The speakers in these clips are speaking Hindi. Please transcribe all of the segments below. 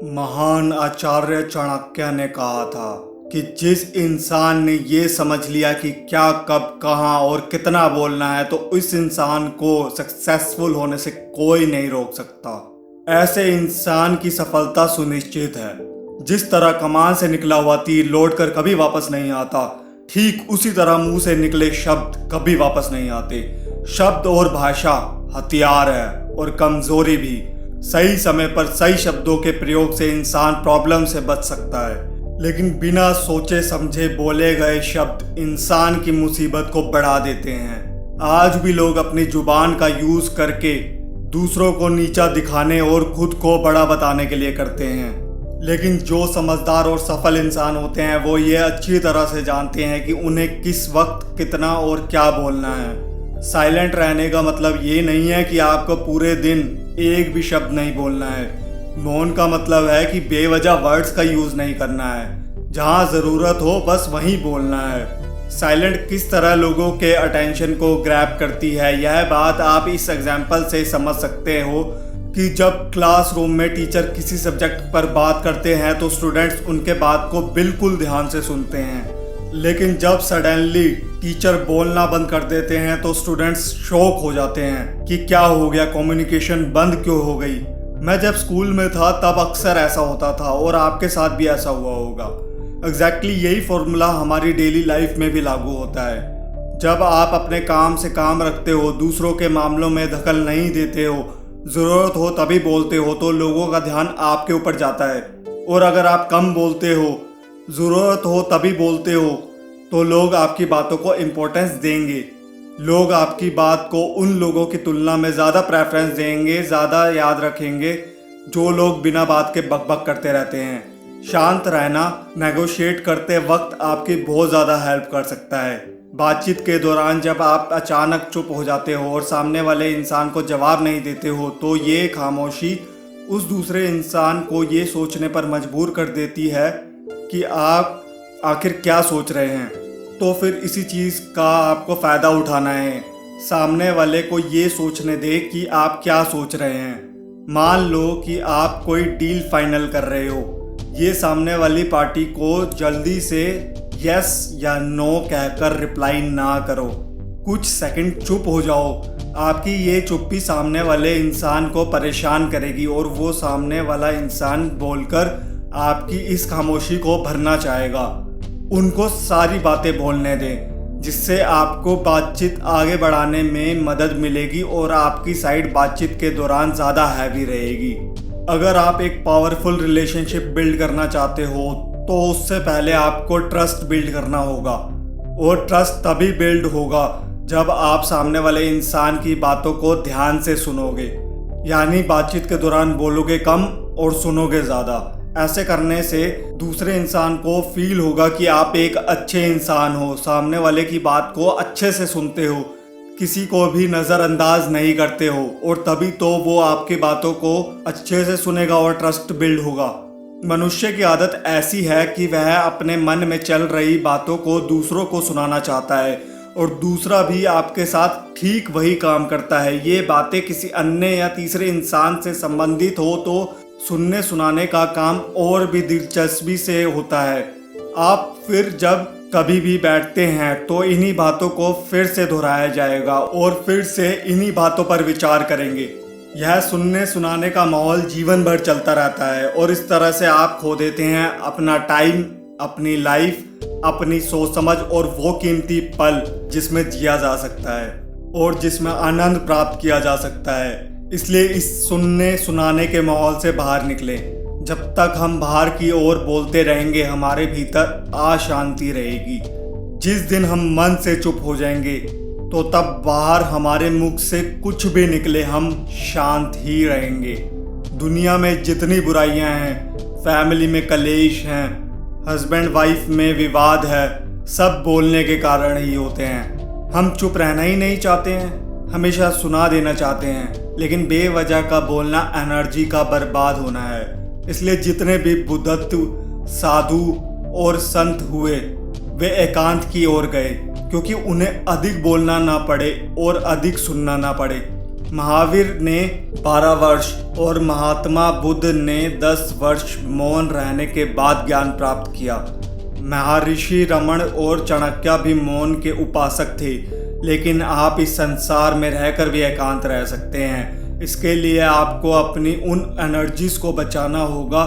महान आचार्य चाणक्य ने कहा था कि जिस इंसान ने ये समझ लिया कि क्या, कब, कहाँ और कितना बोलना है, तो उस इंसान को सक्सेसफुल होने से कोई नहीं रोक सकता। ऐसे इंसान की सफलता सुनिश्चित है। जिस तरह कमान से निकला हुआ तीर लौट कर कभी वापस नहीं आता, ठीक उसी तरह मुंह से निकले शब्द कभी वापस नहीं आते। शब्द और भाषा हथियार है और कमजोरी भी। सही समय पर सही शब्दों के प्रयोग से इंसान प्रॉब्लम से बच सकता है, लेकिन बिना सोचे समझे बोले गए शब्द इंसान की मुसीबत को बढ़ा देते हैं। आज भी लोग अपनी जुबान का यूज करके दूसरों को नीचा दिखाने और खुद को बड़ा बताने के लिए करते हैं, लेकिन जो समझदार और सफल इंसान होते हैं वो ये अच्छी तरह से जानते हैं कि उन्हें किस वक्त कितना और क्या बोलना है। साइलेंट रहने का मतलब ये नहीं है कि आपको पूरे दिन एक भी शब्द नहीं बोलना है। मौन का मतलब है कि बेवजह वर्ड्स का यूज नहीं करना है। जहां जरूरत हो बस वहीं बोलना है। साइलेंट किस तरह लोगों के अटेंशन को ग्रैब करती है, यह बात आप इस एग्जाम्पल से समझ सकते हो कि जब क्लासरूम में टीचर किसी सब्जेक्ट पर बात करते हैं तो स्टूडेंट्स उनके बात को बिल्कुल ध्यान से सुनते हैं, लेकिन जब सडनली टीचर बोलना बंद कर देते हैं तो स्टूडेंट्स शॉक हो जाते हैं कि क्या हो गया, कम्युनिकेशन बंद क्यों हो गई। मैं जब स्कूल में था तब अक्सर ऐसा होता था और आपके साथ भी ऐसा हुआ होगा। एग्जैक्टली यही फॉर्मूला हमारी डेली लाइफ में भी लागू होता है। जब आप अपने काम से काम रखते हो, दूसरों के मामलों में दखल नहीं देते हो, ज़रूरत हो तभी बोलते हो, तो लोगों का ध्यान आपके ऊपर जाता है। और अगर आप कम बोलते हो, ज़रूरत हो तभी बोलते हो, तो लोग आपकी बातों को इम्पोर्टेंस देंगे। लोग आपकी बात को उन लोगों की तुलना में ज़्यादा प्रेफरेंस देंगे, ज़्यादा याद रखेंगे जो लोग बिना बात के बकबक करते रहते हैं। शांत रहना नेगोशिएट करते वक्त आपकी बहुत ज़्यादा हेल्प कर सकता है। बातचीत के दौरान जब आप अचानक चुप हो जाते हो और सामने वाले इंसान को जवाब नहीं देते हो, तो ये खामोशी उस दूसरे इंसान को ये सोचने पर मजबूर कर देती है कि आप आखिर क्या सोच रहे हैं। तो फिर इसी चीज़ का आपको फ़ायदा उठाना है। सामने वाले को ये सोचने दे कि आप क्या सोच रहे हैं। मान लो कि आप कोई डील फाइनल कर रहे हो। ये सामने वाली पार्टी को जल्दी से यस या नो कहकर रिप्लाई ना करो। कुछ सेकंड चुप हो जाओ। आपकी ये चुप्पी सामने वाले इंसान को परेशान करेगी और वो सामने वाला इंसान बोलकर आपकी इस खामोशी को भरना चाहेगा। उनको सारी बातें बोलने दें, जिससे आपको बातचीत आगे बढ़ाने में मदद मिलेगी और आपकी साइड बातचीत के दौरान ज़्यादा हैवी रहेगी। अगर आप एक पावरफुल रिलेशनशिप बिल्ड करना चाहते हो तो उससे पहले आपको ट्रस्ट बिल्ड करना होगा, और ट्रस्ट तभी बिल्ड होगा जब आप सामने वाले इंसान की बातों को ध्यान से सुनोगे। यानी बातचीत के दौरान बोलोगे कम और सुनोगे ज़्यादा। ऐसे करने से दूसरे इंसान को फील होगा कि आप एक अच्छे इंसान हो, सामने वाले की बात को अच्छे से सुनते हो, किसी को भी नज़रअंदाज नहीं करते हो, और तभी तो वो आपकी बातों को अच्छे से सुनेगा और ट्रस्ट बिल्ड होगा। मनुष्य की आदत ऐसी है कि वह अपने मन में चल रही बातों को दूसरों को सुनाना चाहता है, और दूसरा भी आपके साथ ठीक वही काम करता है। ये बातें किसी अन्य या तीसरे इंसान से संबंधित हो तो सुनने सुनाने का काम और भी दिलचस्पी से होता है। आप फिर जब कभी भी बैठते हैं तो इन्हीं बातों को फिर से दोहराया जाएगा और फिर से इन्हीं बातों पर विचार करेंगे। यह सुनने सुनाने का माहौल जीवन भर चलता रहता है, और इस तरह से आप खो देते हैं अपना टाइम, अपनी लाइफ, अपनी सोच समझ और वो कीमती पल जिसमें जिया जा सकता है और जिसमें आनंद प्राप्त किया जा सकता है। इसलिए इस सुनने सुनाने के माहौल से बाहर निकलें। जब तक हम बाहर की ओर बोलते रहेंगे, हमारे भीतर अशांति रहेगी। जिस दिन हम मन से चुप हो जाएंगे तो तब बाहर हमारे मुख से कुछ भी निकले, हम शांत ही रहेंगे। दुनिया में जितनी बुराइयां हैं, फैमिली में कलेश हैं, हस्बैंड वाइफ में विवाद है, सब बोलने के कारण ही होते हैं। हम चुप रहना ही नहीं चाहते हैं, हमेशा सुना देना चाहते हैं, लेकिन बेवजह का बोलना एनर्जी का बर्बाद होना है। इसलिए जितने भी बुद्धत्व, साधु और संत हुए वे एकांत की ओर गए, क्योंकि उन्हें अधिक बोलना ना पड़े और अधिक सुनना ना पड़े। महावीर ने 12 वर्ष और महात्मा बुद्ध ने 10 वर्ष मौन रहने के बाद ज्ञान प्राप्त किया। महर्षि रमण और चाणक्य भी मौन के उपासक थे, लेकिन आप इस संसार में रहकर भी एकांत रह सकते हैं। इसके लिए आपको अपनी उन एनर्जीज को बचाना होगा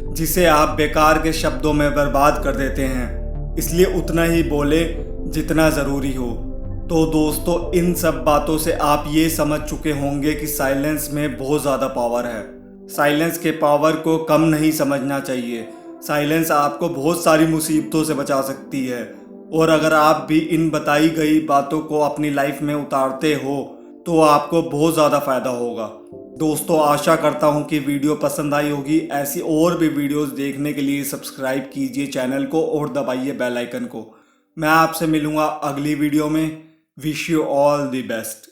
जिसे आप बेकार के शब्दों में बर्बाद कर देते हैं। इसलिए उतना ही बोले जितना ज़रूरी हो। तो दोस्तों, इन सब बातों से आप ये समझ चुके होंगे कि साइलेंस में बहुत ज़्यादा पावर है। साइलेंस के पावर को कम नहीं समझना चाहिए। साइलेंस आपको बहुत सारी मुसीबतों से बचा सकती है। और अगर आप भी इन बताई गई बातों को अपनी लाइफ में उतारते हो तो आपको बहुत ज़्यादा फ़ायदा होगा। दोस्तों, आशा करता हूँ कि वीडियो पसंद आई होगी। ऐसी और भी वीडियोस देखने के लिए सब्सक्राइब कीजिए चैनल को और दबाइए बेल आइकन को। मैं आपसे मिलूँगा अगली वीडियो में। Wish you all the best.